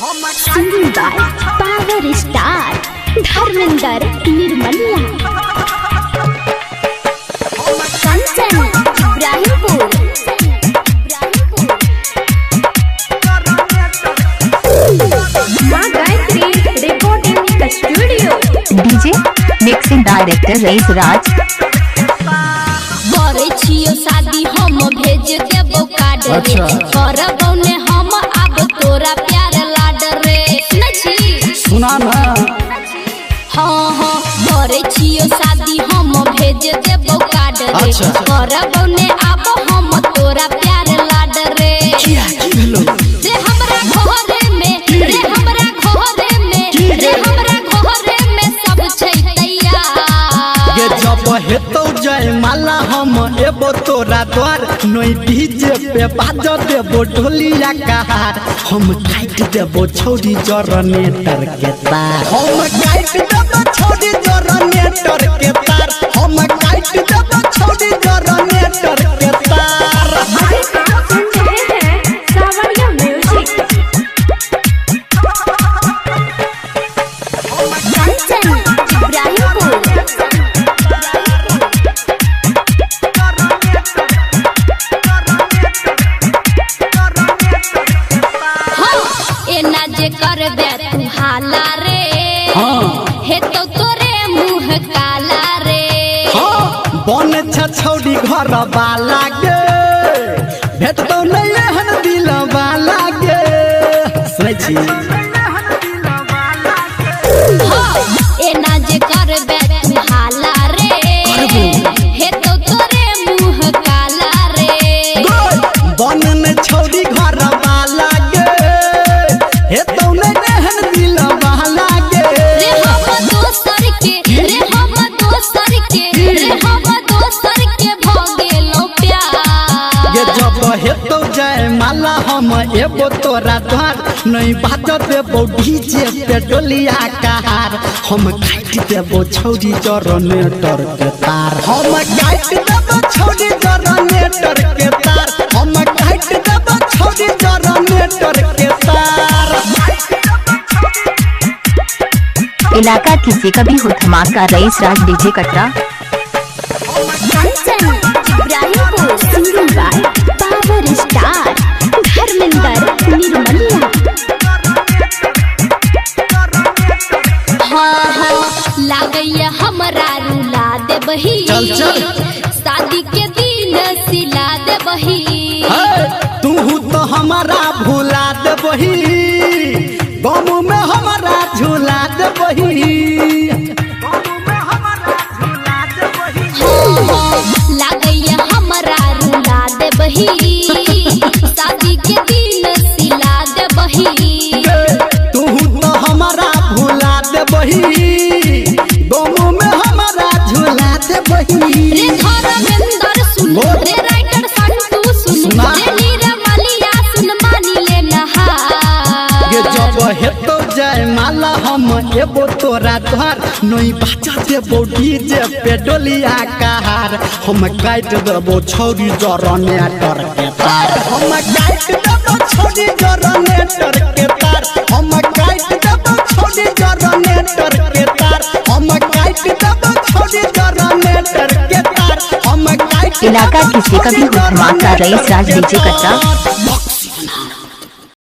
Singing by Power Star Dharmendra Nirmaliya Kanchan Ibrahimpur Maa Gayatri recording studio DJ mixing director Rais Raj करे छियो शादी हम भेज देबो कार्ड रे करबो ने हम अब तोरा प्यार लाड रे सुनछि सुना ना हाँ हाँ करे छियो शादी हम भेज देबो कार्ड रे करबो ने अब हम तोरा प्यार लाड रे रे हमरा घरे में रे हमरा घरे में रे हमरा घरे में सब छै तैयार ये जब हेतौ जय माला हम एबो तोरा द्वार नई डीजे पे बाजो देबो ढोलिया कहार हम काट देबो छौरी जनरेटर के तार हम काट देबो छौरी जनरेटर के तार हम काट देबो छौरी जनरेटर के तार सावरिया म्यूजिक कंचन इब्राहिमपुर एना जे करबे तू हाला रे हे तो तोरे मुंह काला रे बन छौरी घर वाला गे भेटतो नहीं एहन दिल वाला गे सुनै छी एना जे करबे तू हाला रे हे तो तोरे मुंह काला रे बन छौरी घर वाला गे हेतौ नहीं एहन दिल वाला गे रे हम दोसर के रे हम दोसर के रे हम दोसर के भ गेलौ प्यार ये जब हेतौ जय माला हम एबो तोरा द्वार नहीं बाजो देबो डीजे पे डोलिया कहार हम काट देबो छौरी जनरेटर के तार हम काट देबो छौरी जनरेटर के तार हम काट देबो छौरी जनरेटर के तार इलाका किसी का भी हो धमाका rice Raj DJ Katra Kanchan Ibrahimpur singing by power star Dharmendra Nirmaliya हाँ हाँ लागैया हमरा रुला देबही चल चल शादी के दिन सिला देबही तू तो हमारा भुला देबही गम में हमारा झूला देबही लागैया हमरा रुला देबही शादी के दिन सिला देबही तू तो हमारा भुला देबही गम में हमारा झूला देबही रे धर्मेंद्र सुन रे राइटर संतू सुन रे निर्मलिया सुन मानी ले नहा ये जब हेतौ जय माला हम एबो तोरा द्वार नई बाजा देबो डीजे पे डोलिया कहार हम काट देबो छौरी जनरेटर के तार हम काट देबो छौरी जनरेटर के तार हम काट देबो छौरी जनरेटर के तार हम काट देबो छौरी जनरेटर के तार हम काट इलाका किसी का भी हो धमाका रईस राज डीजे कटरा